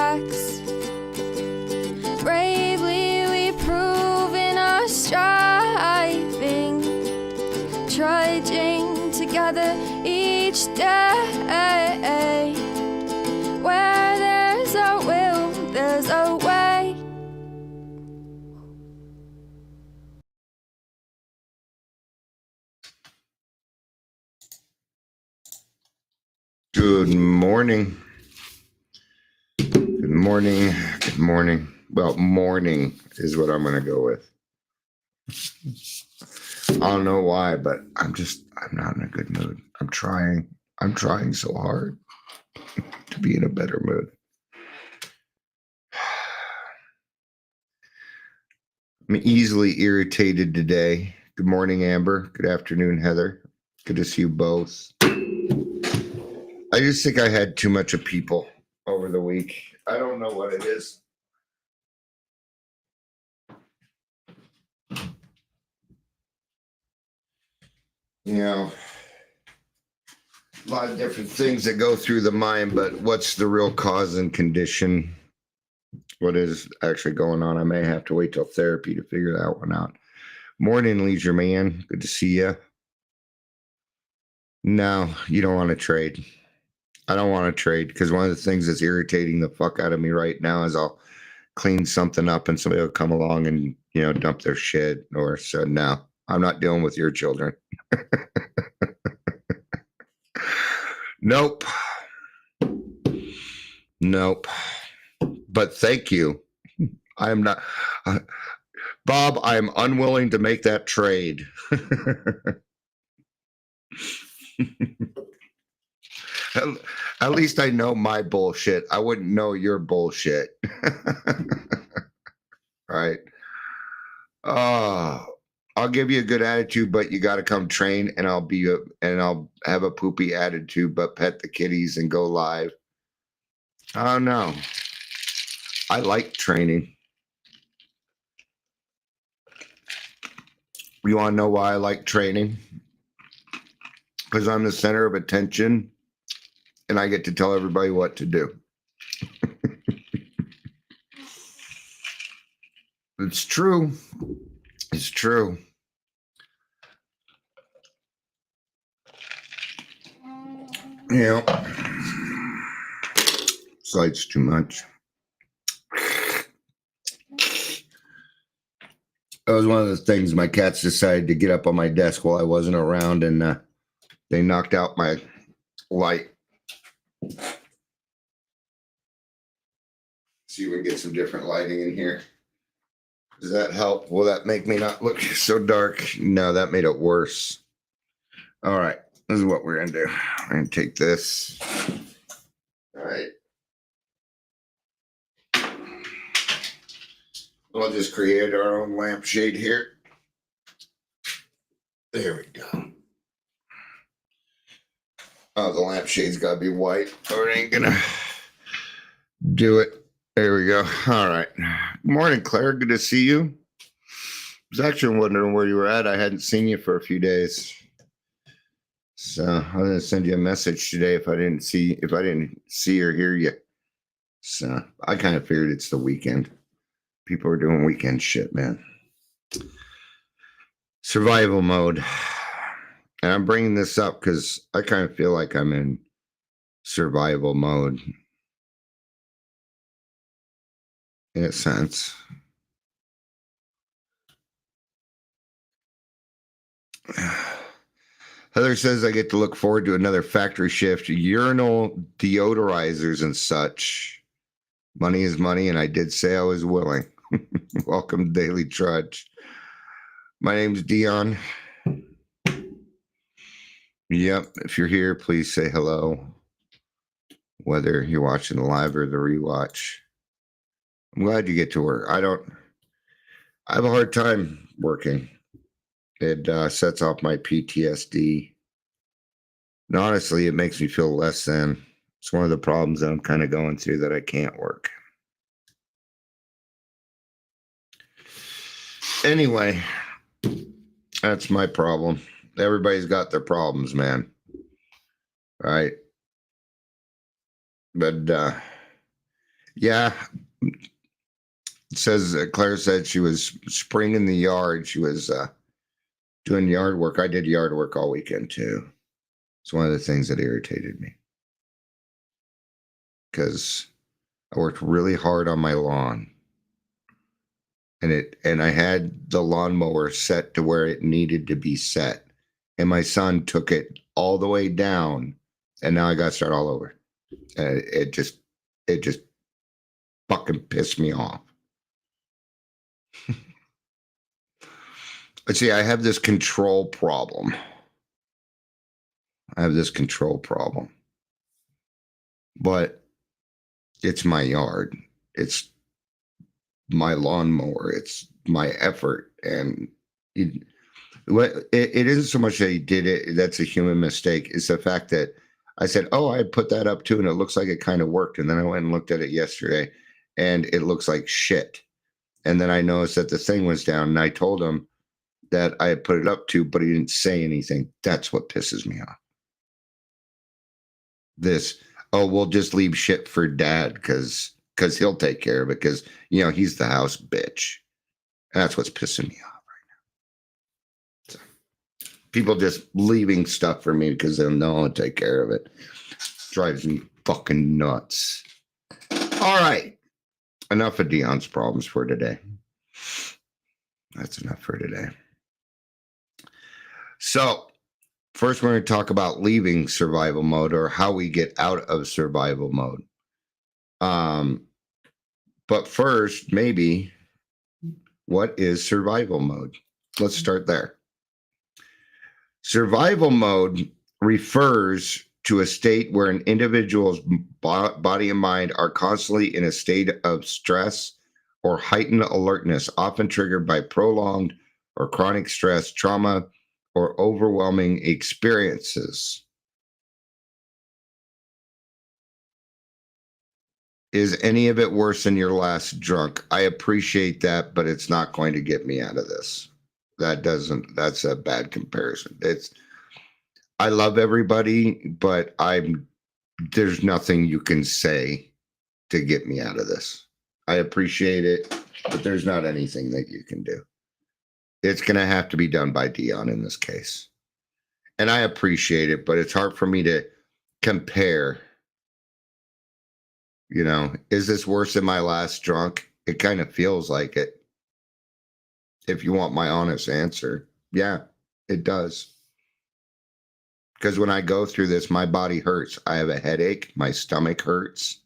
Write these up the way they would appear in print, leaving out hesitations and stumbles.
facts. Bravely we prove in our striving, trudging together each day. Where there's a will, there's a way. Good morning. Good morning. Good morning. Well, morning is what I'm going to go with. I don't know why, but I'm not in a good mood. I'm trying so hard to be in a better mood. I'm easily irritated today. Good morning, Amber. Good afternoon, Heather. Good to see you both. I just think I had too much of people over the week. I don't know what it is. You know, a lot of different things that go through the mind, but what's the real cause and condition? What is actually going on? I may have to wait till therapy to figure that one out. Morning, Leisure Man. Good to see you. No, you don't want to trade. I don't want to trade because one of the things that's irritating the fuck out of me right now is I'll clean something up and somebody will come along and, dump their shit or so. No, I'm not dealing with your children. Nope. But thank you. I am not, Bob, I am unwilling to make that trade. At least I know my bullshit. I wouldn't know your bullshit. Right. I'll give you a good attitude, but you got to come train, and I'll have a poopy attitude, but pet the kitties and go live. Oh no. I like training. You want to know why I like training? Because I'm the center of attention and I get to tell everybody what to do. It's true. It's true. Slides too much. That was one of the things. My cats decided to get up on my desk while I wasn't around, and they knocked out my light. See if we can get some different lighting in here. Does that help? Will that make me not look so dark? No, that made it worse. All right, this is what we're gonna do. We're gonna take this. All right. We'll just create our own lampshade here. There we go. Oh, the lampshade's got to be white or it ain't going to do it. There we go. All right. Good morning, Claire. Good to see you. I was actually wondering where you were at. I hadn't seen you for a few days. So I'm going to send you a message today if I didn't see or hear you. So I kind of figured it's the weekend. People are doing weekend shit, man. Survival mode. And I'm bringing this up because I kind of feel like I'm in survival mode. In a sense. Heather says I get to look forward to another factory shift, urinal deodorizers and such. Money is money, and I did say I was willing. Welcome to Daily Trudge. My name's Dion. Yep, if you're here, please say hello. Whether you're watching the live or the rewatch. I'm glad you get to work. I have a hard time working. It sets off my PTSD. And honestly, it makes me feel less than. It's one of the problems that I'm kind of going through, that I can't work. Anyway, that's my problem. Everybody's got their problems, man. Right? But Yeah. It says Claire said she was springing the yard. She was doing yard work. I did yard work all weekend too. It's one of the things that irritated me because I worked really hard on my lawn. And I had the lawnmower set to where it needed to be set. And my son took it all the way down, and now I got to start all over. It just fucking pissed me off. But see, I have this control problem. But it's my yard. It's my lawnmower. It's my effort. And it isn't so much that he did it. That's a human mistake. It's the fact that I said, oh, I put that up too, and it looks like it kind of worked. And then I went and looked at it yesterday, and it looks like shit. And then I noticed that the thing was down, and I told him that I had put it up to, but he didn't say anything. That's what pisses me off. We'll just leave shit for dad because he'll take care of it because, he's the house bitch. And that's what's pissing me off right now. So, people just leaving stuff for me because they'll know I'll take care of it. Drives me fucking nuts. All right. Enough of Dion's problems for today. That's enough for today. So, first we're going to talk about leaving survival mode or how we get out of survival mode. But first, maybe, what is survival mode? Let's start there. Survival mode refers to a state where an individual's body and mind are constantly in a state of stress or heightened alertness, often triggered by prolonged or chronic stress, trauma, or overwhelming experiences. Is any of it worse than your last drunk? I appreciate that, but it's not going to get me out of this. That's a bad comparison. I love everybody, but there's nothing you can say to get me out of this. I appreciate it, but there's not anything that you can do. It's going to have to be done by Dion in this case. And I appreciate it, but it's hard for me to compare. Is this worse than my last drunk? It kind of feels like it. If you want my honest answer, yeah, it does. Because when I go through this, my body hurts. I have a headache. My stomach hurts.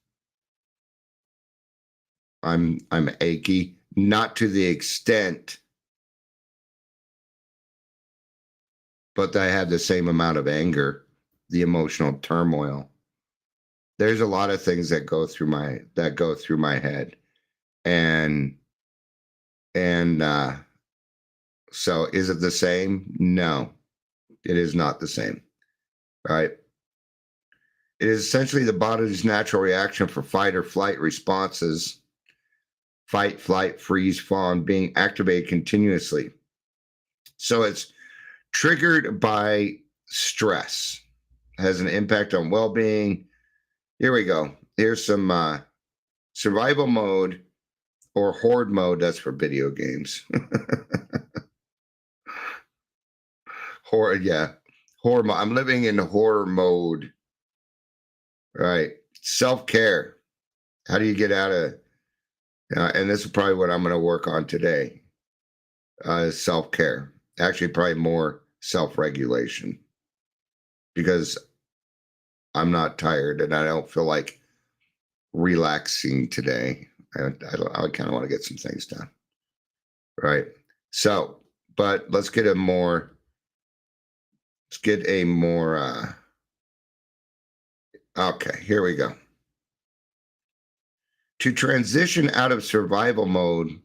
I'm achy, not to the extent, but I have the same amount of anger, the emotional turmoil. There's a lot of things that go through my head. And so is it the same? No, it is not the same. Right? It is essentially the body's natural reaction for fight or flight responses, fight, flight, freeze, fawn, being activated continuously. So it's triggered by stress, has an impact on well-being. Here we go. Here's some survival mode or horde mode. That's for video games. Horror, yeah. Horror mode. I'm living in horror mode. Right. Self-care. How do you get out of and this is probably what I'm going to work on today. Self-care. Actually, probably more self-regulation. Because I'm not tired and I don't feel like relaxing today. I kind of want to get some things done. Right. So, but let's get a more okay, here we go. To transition out of survival mode,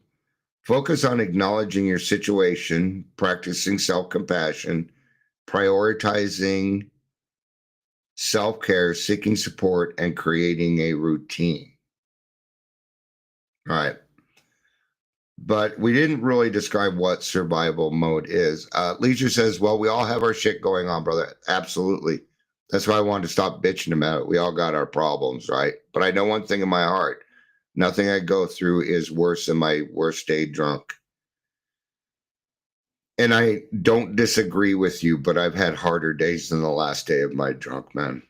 focus on acknowledging your situation, practicing self-compassion, prioritizing self-care, seeking support, and creating a routine. All right. But we didn't really describe what survival mode is. Leisure says, well, we all have our shit going on, brother. Absolutely. That's why I wanted to stop bitching about it. We all got our problems, right? But I know one thing in my heart. Nothing I go through is worse than my worst day drunk. And I don't disagree with you, but I've had harder days than the last day of my drunk, man.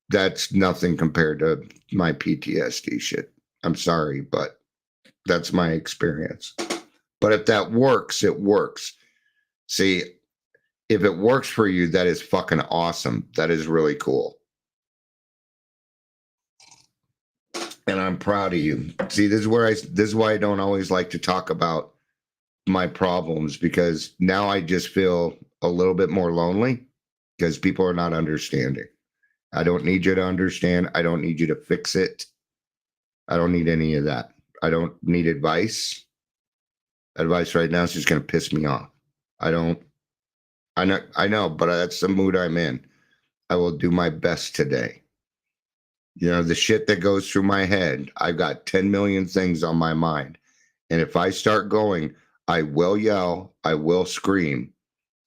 That's nothing compared to my PTSD shit. I'm sorry, but that's my experience. But if that works, it works. See, if it works for you, that is fucking awesome. That is really cool. And I'm proud of you. See, this is why I don't always like to talk about my problems, because now I just feel a little bit more lonely because people are not understanding. I don't need you to understand. I don't need you to fix it. I don't need any of that. I don't need advice. Advice right now is just going to piss me off. I know, but that's the mood I'm in. I will do my best today. You know, the shit that goes through my head, I've got 10 million things on my mind. And if I start going, I will yell, I will scream,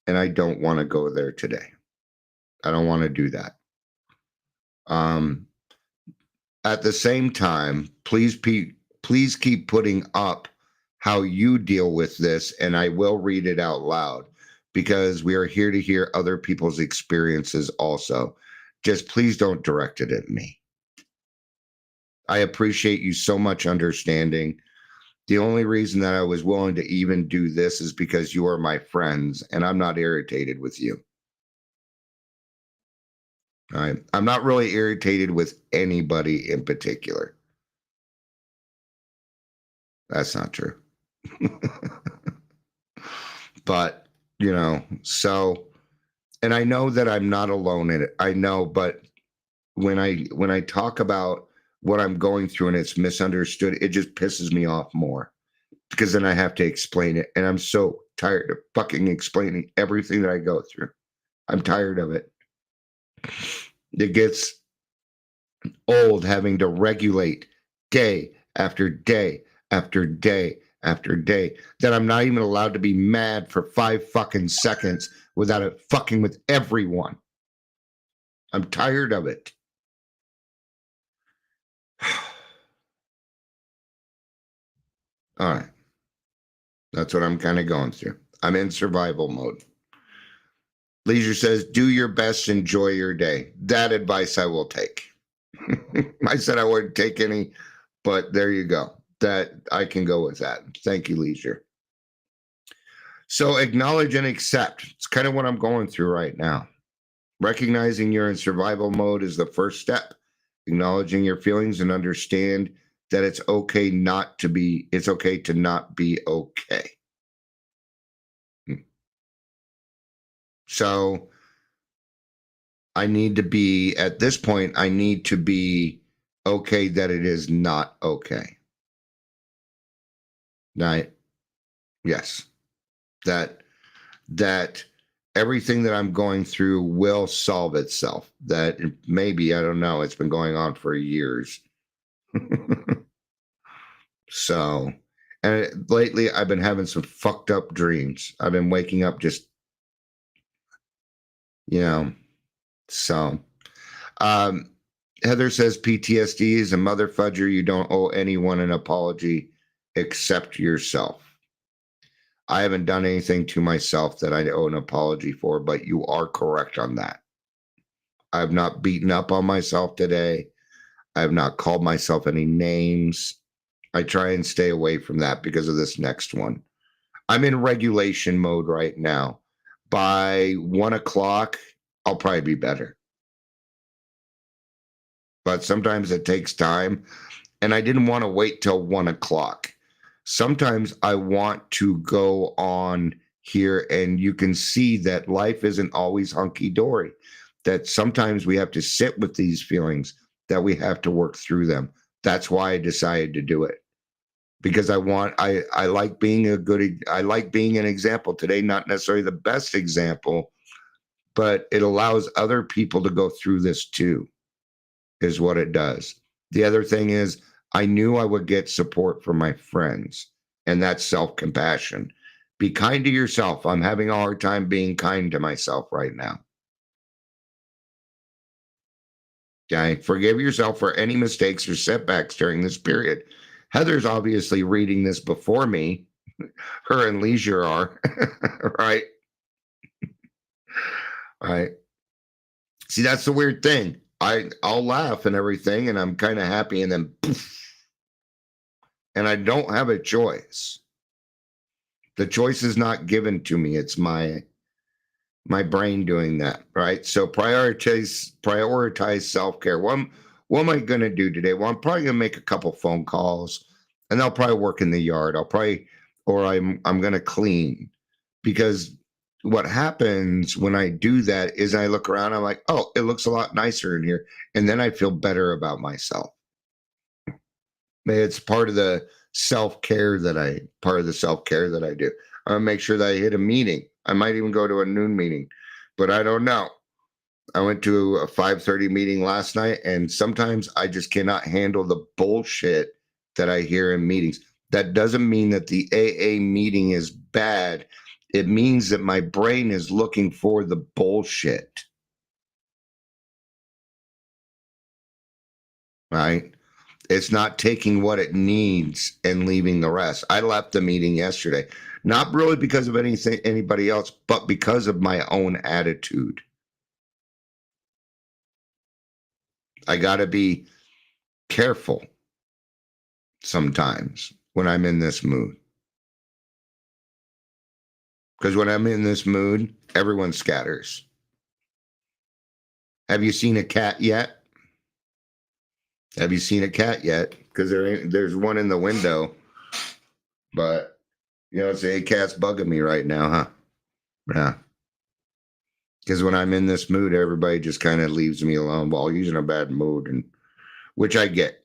and I don't want to go there today. I don't want to do that. At the same time, please keep putting up how you deal with this, and I will read it out loud because we are here to hear other people's experiences also. Just please don't direct it at me. I appreciate you so much understanding. The only reason that I was willing to even do this is because you are my friends, and I'm not irritated with you. All right. I'm not really irritated with anybody in particular. That's not true. But, you know, so, and I know that I'm not alone in it. I know, but when I talk about what I'm going through and it's misunderstood, it just pisses me off more because then I have to explain it. And I'm so tired of fucking explaining everything that I go through. I'm tired of it. It gets old having to regulate day after day after day after day that I'm not even allowed to be mad for 5 fucking seconds without it fucking with everyone. I'm tired of it. All right. That's what I'm kind of going through. I'm in survival mode. Leisure says, do your best, enjoy your day. That advice I will take. I said I wouldn't take any, but there you go. That I can go with that. Thank you, Leisure. So acknowledge and accept. It's kind of what I'm going through right now. Recognizing you're in survival mode is the first step. Acknowledging your feelings and understand that it's okay to not be okay. So I need to be, at this point, I need to be okay that it is not okay. Right? Yes. That everything that I'm going through will solve itself. That maybe, I don't know, it's been going on for years. So, and lately I've been having some fucked up dreams. I've been waking up just, you know, so. Heather says PTSD is a mother fudger. You don't owe anyone an apology except yourself. I haven't done anything to myself that I owe an apology for, but you are correct on that. I have not beaten up on myself today. I have not called myself any names. I try and stay away from that because of this next one. I'm in regulation mode right now. By 1 o'clock, I'll probably be better. But sometimes it takes time. And I didn't want to wait till 1 o'clock. Sometimes I want to go on here and you can see that life isn't always hunky-dory. That sometimes we have to sit with these feelings, that we have to work through them. That's why I decided to do it. Because I like being I like being an example today, not necessarily the best example, but it allows other people to go through this too, is what it does. The other thing is, I knew I would get support from my friends, and that's self-compassion. Be kind to yourself. I'm having a hard time being kind to myself right now. Okay. Forgive yourself for any mistakes or setbacks during this period. Heather's obviously reading this before me. Her and Leisure are. Right. Right. See, that's the weird thing. I'll laugh and everything, and I'm kind of happy, and then poof, and I don't have a choice. The choice is not given to me. It's my brain doing that, right? So prioritize self-care. What am I going to do today? Well, I'm probably going to make a couple phone calls, and I'll probably work in the yard. I'm going to clean, because what happens when I do that is I look around, I'm like, oh, it looks a lot nicer in here. And then I feel better about myself. It's part of the self-care that I do. I make sure that I hit a meeting. I might even go to a noon meeting, but I don't know. I went to a 5:30 meeting last night, and sometimes I just cannot handle the bullshit that I hear in meetings. That doesn't mean that the AA meeting is bad. It means that my brain is looking for the bullshit. Right? It's not taking what it needs and leaving the rest. I left the meeting yesterday, not really because of anybody else, but because of my own attitude. I got to be careful sometimes when I'm in this mood. Because when I'm in this mood, everyone scatters. Have you seen a cat yet? Have you seen a cat yet? Because there's one in the window. But, it's a cat's bugging me right now, huh? Yeah. Because when I'm in this mood, everybody just kind of leaves me alone. Well, he's in a bad mood, and which I get.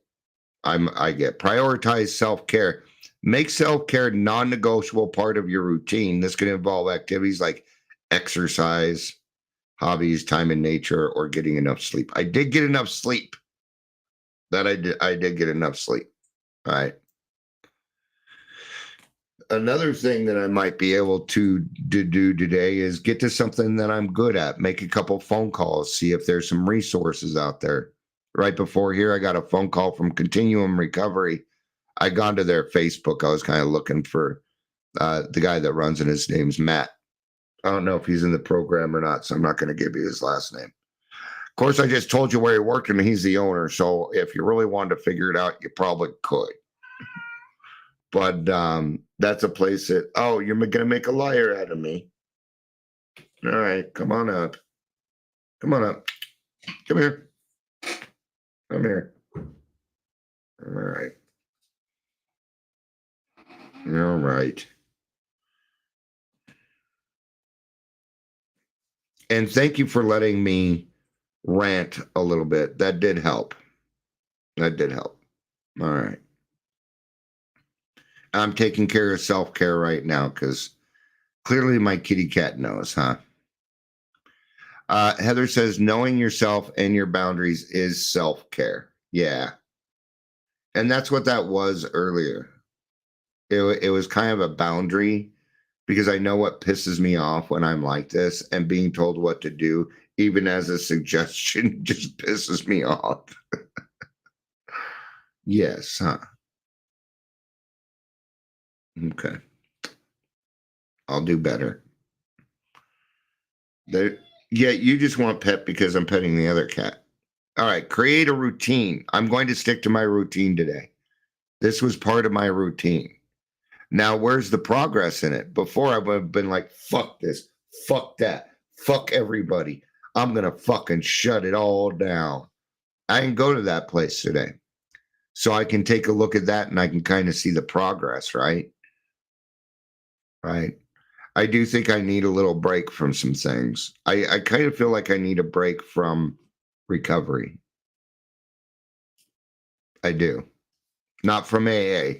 I get. Prioritize self-care. Make self-care non-negotiable part of your routine. This can involve activities like exercise, hobbies, time in nature, or getting enough sleep. I did get enough sleep. I did get enough sleep. All right. Another thing that I might be able to do today is get to something that I'm good at. Make a couple phone calls, see if there's some resources out there. Right before here, I got a phone call from Continuum Recovery. I gone to their Facebook. I was kind of looking for the guy that runs it. His name's Matt. I don't know if he's in the program or not, so I'm not going to give you his last name. Of course, I just told you where he worked, and he's the owner. So if you really wanted to figure it out, you probably could. But that's a place that, oh, you're going to make a liar out of me. All right, come on up. Come on up. Come here. Come here. All right. All right. And thank you for letting me rant a little bit. That did help. All right. I'm taking care of self-care right now because clearly my kitty cat knows, huh? Heather says, knowing yourself and your boundaries is self-care. Yeah. And that's what that was earlier. It was kind of a boundary because I know what pisses me off when I'm like this, and being told what to do, even as a suggestion, just pisses me off. Yes, huh? Okay. I'll do better. Yeah, you just want pet because I'm petting the other cat. All right, create a routine. I'm going to stick to my routine today. This was part of my routine. Now, where's the progress in it? Before I would have been like, fuck this, fuck that, fuck everybody. I'm going to fucking shut it all down. I can go to that place today. So I can take a look at that and I can kind of see the progress, right? Right. I do think I need a little break from some things. I kind of feel like I need a break from recovery. I do. Not from AA.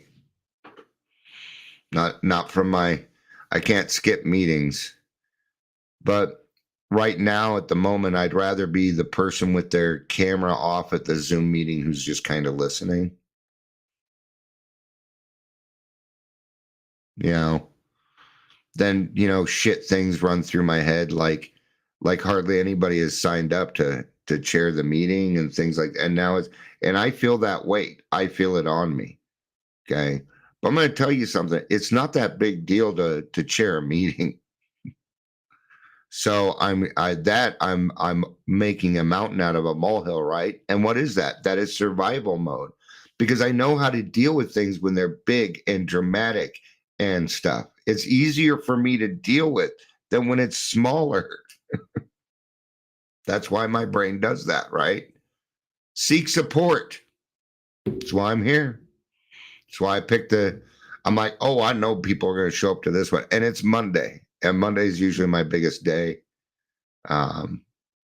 Not from I can't skip meetings. But right now, at the moment, I'd rather be the person with their camera off at the Zoom meeting who's just kind of listening. Then, shit things run through my head like hardly anybody has signed up to to chair the meeting and things like that. And now and I feel that weight. I feel it on me. Okay. But I'm going to tell you something. It's not that big deal to chair a meeting. So I'm making a mountain out of a molehill, right? And what is that? That is survival mode, because I know how to deal with things when they're big and dramatic and stuff. It's easier for me to deal with than when it's smaller. That's why my brain does that, right? Seek support. That's why I'm here. That's why I picked I'm like, oh, I know people are going to show up to this one. And it's Monday. And Monday is usually my biggest day. It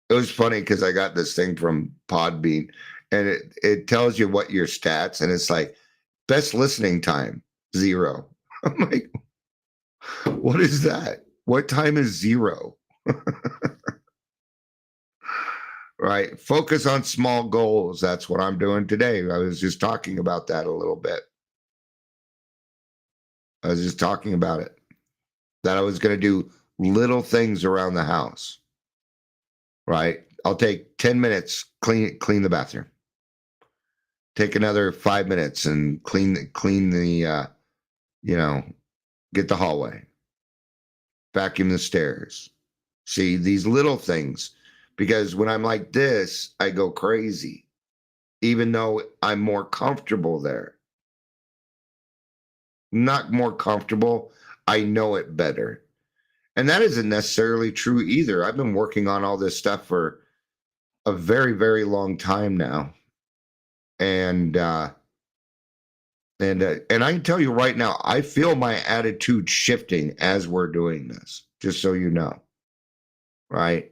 was funny because I got this thing from Podbean, and it tells you what your stats, and it's like best listening time, 0. I'm like, what is that? What time is 0? Right. Focus on small goals. That's what I'm doing today. I was just talking about that a little bit. I was just talking about it, that I was going to do little things around the house. Right. I'll take 10 minutes, clean the bathroom. Take another 5 minutes and clean the, get the hallway, vacuum the stairs. See, these little things, because when I'm like this, I go crazy, even though I'm more comfortable there. Not more comfortable. I know it better. And that isn't necessarily true either. I've been working on all this stuff for a very, very long time now. And I can tell you right now, I feel my attitude shifting as we're doing this, just so you know. Right?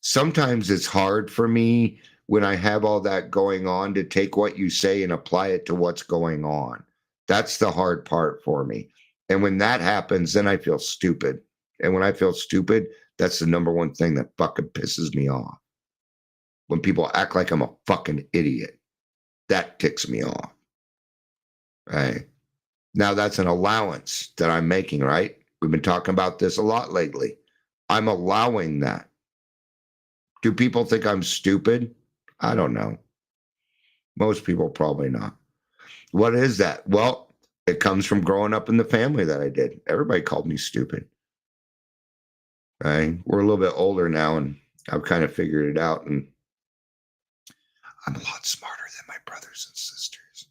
Sometimes it's hard for me when I have all that going on to take what you say and apply it to what's going on. That's the hard part for me. And when that happens, then I feel stupid. And when I feel stupid, that's the number one thing that fucking pisses me off. When people act like I'm a fucking idiot, that ticks me off. Right? Now that's an allowance that I'm making, right? We've been talking about this a lot lately. I'm allowing that. Do people think I'm stupid? I don't know. Most people probably not. What is that? Well, it comes from growing up in the family that I did. Everybody called me stupid. Right? We're a little bit older now, and I've kind of figured it out, and I'm a lot smarter than my brothers and sisters.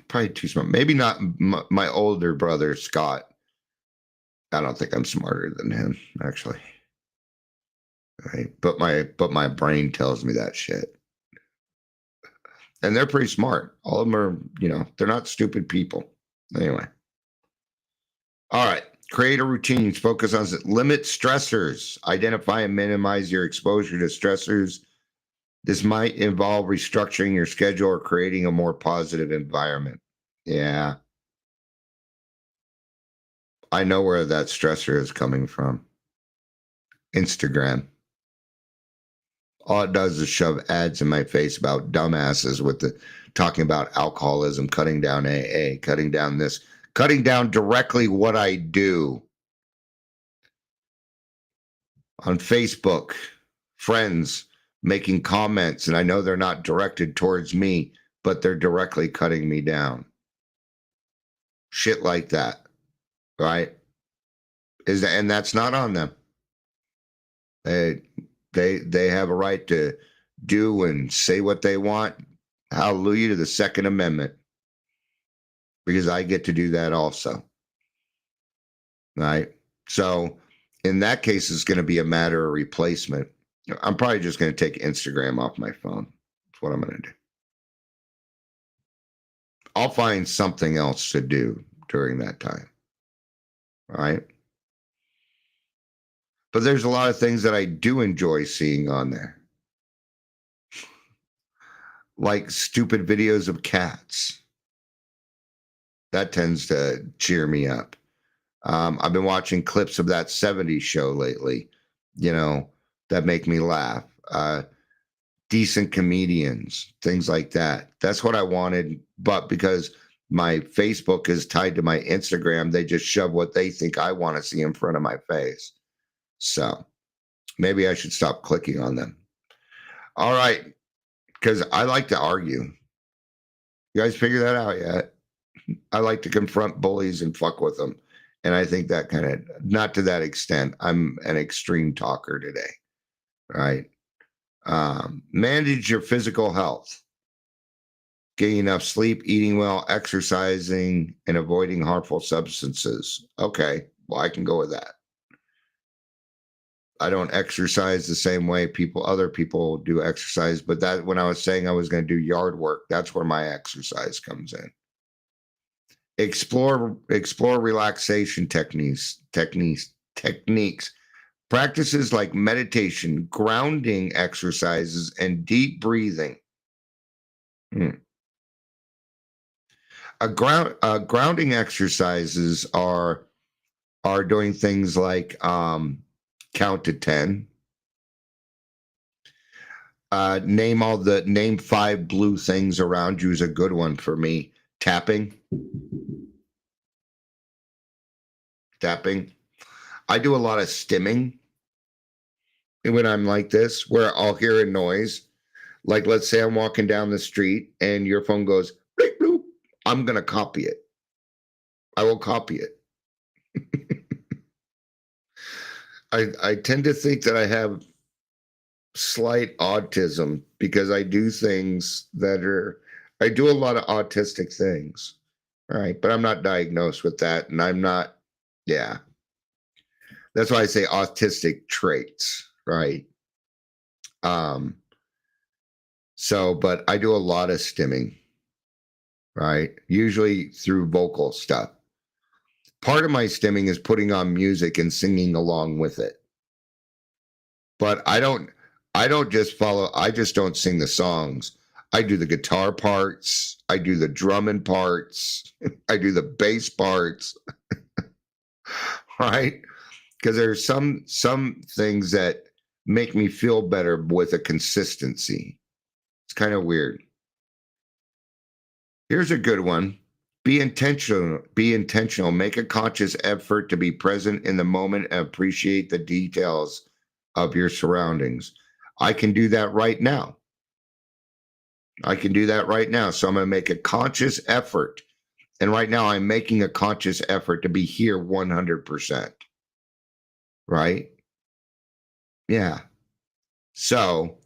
Probably too smart. Maybe not my older brother, Scott. I don't think I'm smarter than him, actually. Right? But my brain tells me that shit. And they're pretty smart. All of them are, they're not stupid people. Anyway. All right. Create a routine. Focus on limit stressors. Identify and minimize your exposure to stressors. This might involve restructuring your schedule or creating a more positive environment. Yeah. I know where that stressor is coming from. Instagram. All it does is shove ads in my face about dumbasses talking about alcoholism, cutting down AA, cutting down this, cutting down directly what I do. On Facebook, friends making comments, and I know they're not directed towards me, but they're directly cutting me down. Shit like that, right? And that's not on them. They have a right to do and say what they want. Hallelujah to the Second Amendment. Because I get to do that also. Right? So in that case, it's going to be a matter of replacement. I'm probably just going to take Instagram off my phone. That's what I'm going to do. I'll find something else to do during that time. All right? But there's a lot of things that I do enjoy seeing on there. Like stupid videos of cats. That tends to cheer me up. I've been watching clips of that 70s show lately, that make me laugh. Decent comedians, things like that. That's what I wanted. But because my Facebook is tied to my Instagram, they just shove what they think I want to see in front of my face. So Maybe I should stop clicking on them. All right, because I like to argue. You guys figure that out yet? I like to confront bullies and fuck with them. And I think that kind of, not to that extent. I'm an extreme talker today, right? Manage your physical health. Getting enough sleep, eating well, exercising, and avoiding harmful substances. Okay, well, I can go with that. I don't exercise the same way other people do exercise, but that when I was saying I was going to do yard work, that's where my exercise comes in. Explore relaxation techniques. Practices like meditation, grounding exercises, and deep breathing. Grounding exercises are doing things like count to 10. Name 5 blue things around you is a good one for me. Tapping. I do a lot of stimming when I'm like this, where I'll hear a noise. Like, let's say I'm walking down the street and your phone goes, bleep, bloop. I'm going to copy it. I will copy it. I tend to think that I have slight autism because I do things I do a lot of autistic things. All right. But I'm not diagnosed with that. And I'm not, yeah. That's why I say autistic traits, right? But I do a lot of stimming, right? Usually through vocal stuff. Part of my stimming is putting on music and singing along with it. But I don't just I just don't sing the songs. I do the guitar parts. I do the drumming parts. I do the bass parts. Right? Because there's some things that make me feel better with a consistency. It's kind of weird. Here's a good one. Be intentional. Make a conscious effort to be present in the moment and appreciate the details of your surroundings. I can do that right now. So I'm going to make a conscious effort. And right now I'm making a conscious effort to be here 100%. Right? Yeah. So,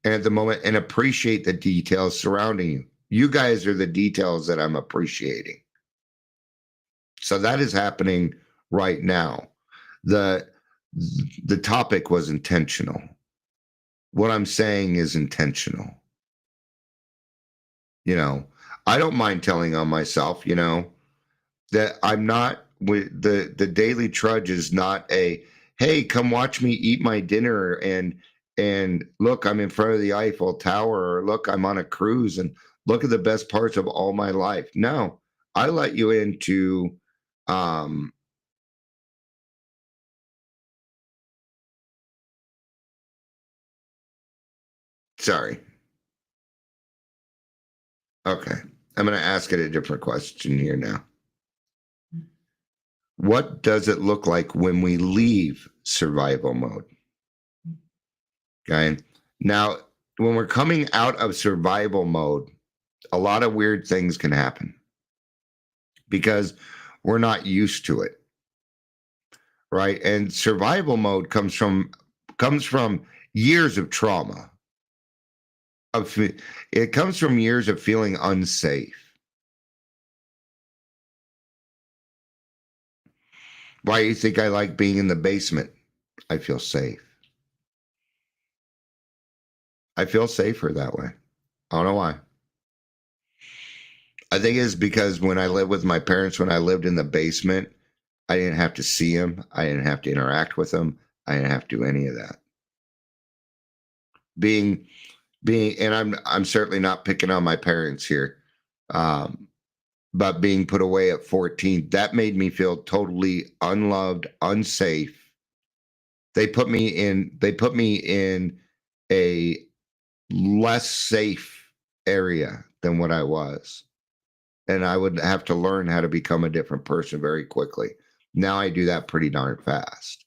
and at the moment, and appreciate the details surrounding you. You guys are the details that I'm appreciating. So that is happening right now. The topic was intentional. What I'm saying is intentional. I don't mind telling on myself, that I'm not with the daily trudge is not a, hey, come watch me eat my dinner and look, I'm in front of the Eiffel Tower, or look, I'm on a cruise and look at the best parts of all my life. No, I let you into sorry. Okay. I'm going to ask it a different question here now. What does it look like when we leave survival mode? Okay. Now, when we're coming out of survival mode, a lot of weird things can happen because we're not used to it. Right? And survival mode comes from years of trauma. It comes from years of feeling unsafe. Why do you think I like being in the basement? I feel safe. I feel safer that way. I don't know why. I think it's because when I lived with my parents, when I lived in the basement, I didn't have to see them. I didn't have to interact with them. I didn't have to do any of that. Being, and I'm certainly not picking on my parents here, but being put away at 14, that made me feel totally unloved, unsafe. They put me in a less safe area than what I was. And I would have to learn how to become a different person very quickly. Now I do that pretty darn fast.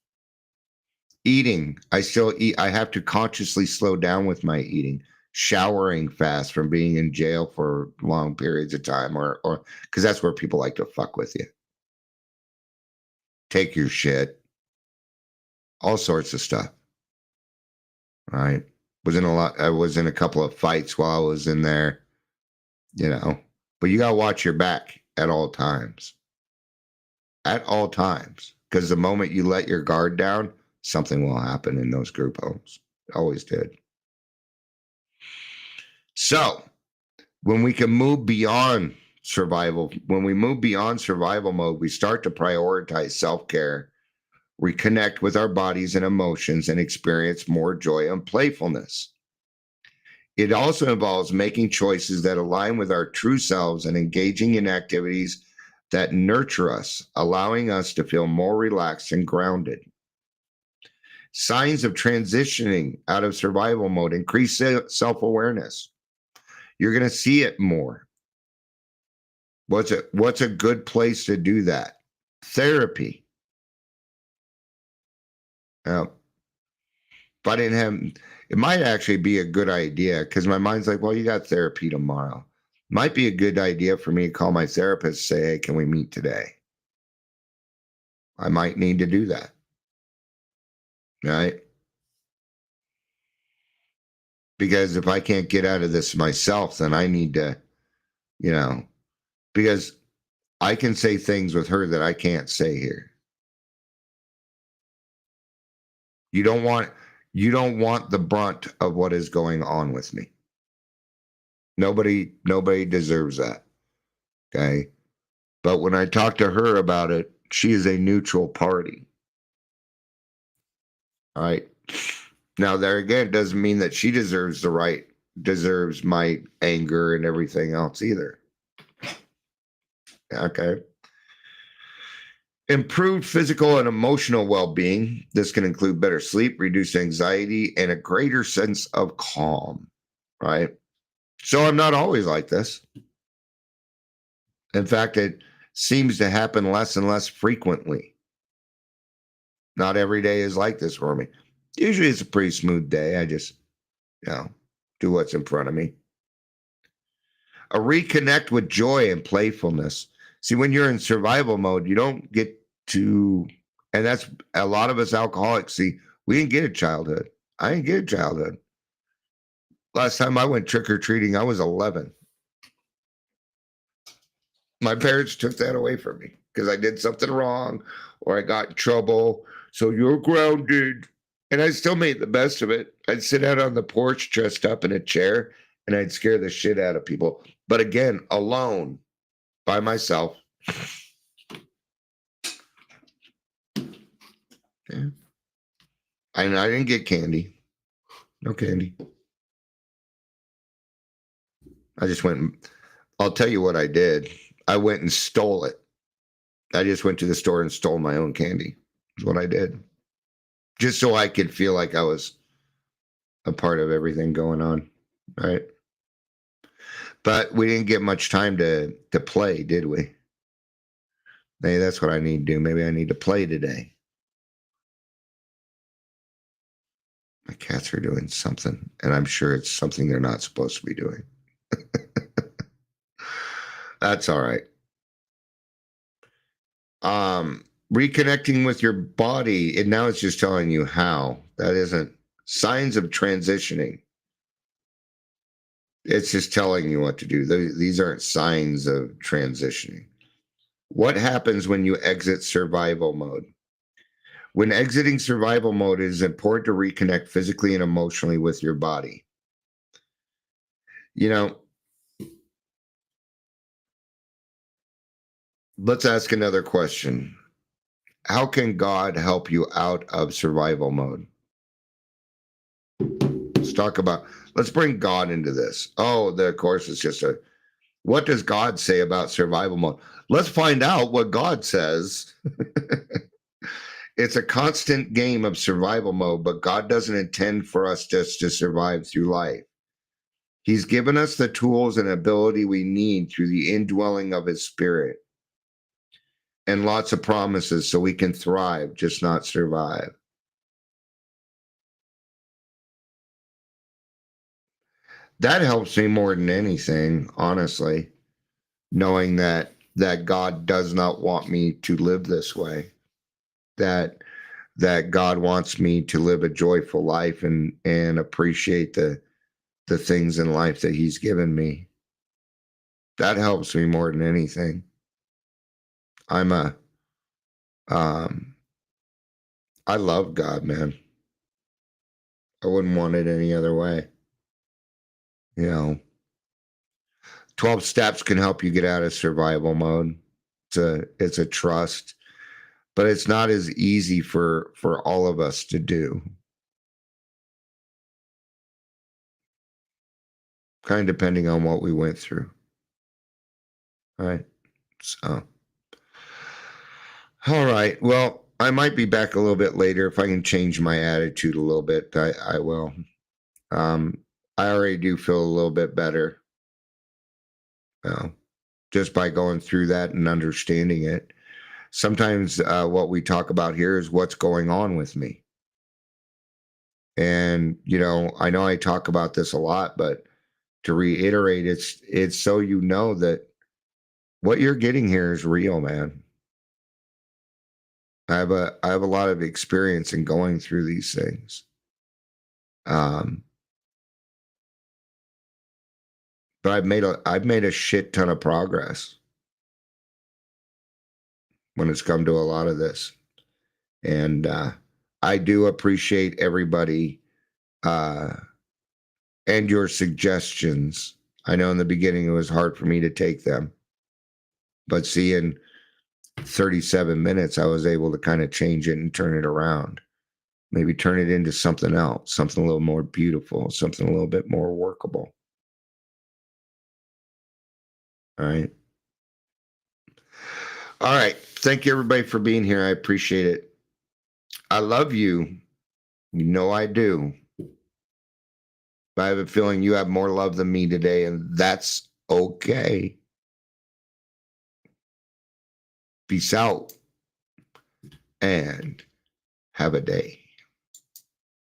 Eating, I still eat. I have to consciously slow down with my eating. Showering fast from being in jail for long periods of time, or because that's where people like to fuck with you. Take your shit. All sorts of stuff. Right? I was in a couple of fights while I was in there, but you gotta watch your back at all times. At all times. Because the moment you let your guard down, something will happen in those group homes. Always did. So when we can move beyond survival, when we move beyond survival mode, we start to prioritize self-care, reconnect with our bodies and emotions, and experience more joy and playfulness. It also involves making choices that align with our true selves and engaging in activities that nurture us, allowing us to feel more relaxed and grounded. Signs of transitioning out of survival mode: increase self-awareness. You're going to see it more. What's a good place to do that? Therapy. If I didn't have, it might actually be a good idea, because my mind's like, well, you got therapy tomorrow. Might be a good idea for me to call my therapist, say, hey, can we meet today? I might need to do that. Right? Because if I can't get out of this myself, then I need to, because I can say things with her that I can't say here. You don't want the brunt of what is going on with me. Nobody deserves that. Okay. But when I talk to her about it, she is a neutral party. All right. Now, there again, doesn't mean that she deserves my anger and everything else either. Okay. Improved physical and emotional well-being. This can include better sleep, reduced anxiety, and a greater sense of calm. Right. So I'm not always like this. In fact, it seems to happen less and less frequently. Not every day is like this for me. Usually it's a pretty smooth day. I just, do what's in front of me. A reconnect with joy and playfulness. See, when you're in survival mode, you don't get to, and that's a lot of us alcoholics. See, we didn't get a childhood. I didn't get a childhood. Last time I went trick-or-treating, I was 11. My parents took that away from me because I did something wrong or I got in trouble. So you're grounded. And I still made the best of it. I'd sit out on the porch dressed up in a chair and I'd scare the shit out of people. But again, alone, by myself. Yeah. I didn't get candy. No candy. I just went, I'll tell you what I did. I went and stole it. I just went to the store and stole my own candy. That's what I did. Just so I could feel like I was a part of everything going on, right? But we didn't get much time to play, did we? Hey, that's what I need to do. Maybe I need to play today. My cats are doing something, and I'm sure it's something they're not supposed to be doing. That's all right. Reconnecting with your body, and now it's just telling you how. That isn't signs of transitioning. It's just telling you what to do. These aren't signs of transitioning. What happens when you exit survival mode? When exiting survival mode, it is important to reconnect physically and emotionally with your body. Let's ask another question. How can God help you out of survival mode? Let's bring God into this. Of course, it's just what does God say about survival mode? Let's find out what God says. It's a constant game of survival mode, but God doesn't intend for us just to survive through life. He's given us the tools and ability we need through the indwelling of his spirit. And lots of promises so we can thrive, just not survive. That helps me more than anything, honestly, knowing that God does not want me to live this way. That God wants me to live a joyful life and appreciate the things in life that he's given me. That helps me more than anything. I'm a um I love God, man. I wouldn't want it any other way. You know, 12 steps can help you get out of survival mode. It's a trust, but it's not as easy for all of us to do. Kind of depending on what we went through. All right. So, all right. Well, I might be back a little bit later if I can change my attitude a little bit. I will. Um, I already do feel a little bit better, just by going through that and understanding it. Sometimes what we talk about here is what's going on with me. And, I know I talk about this a lot, but to reiterate, it's so you know that what you're getting here is real, man. I have a lot of experience in going through these things. But I've made a shit ton of progress when it's come to a lot of this. And I do appreciate everybody and your suggestions. I know in the beginning it was hard for me to take them, but see, in 37 minutes, I was able to kind of change it and turn it around. Maybe turn it into something else, something a little more beautiful, something a little bit more workable. All right. All right. Thank you, everybody, for being here. I appreciate it. I love you. You know I do. But I have a feeling you have more love than me today, and that's okay. Peace out and have a day.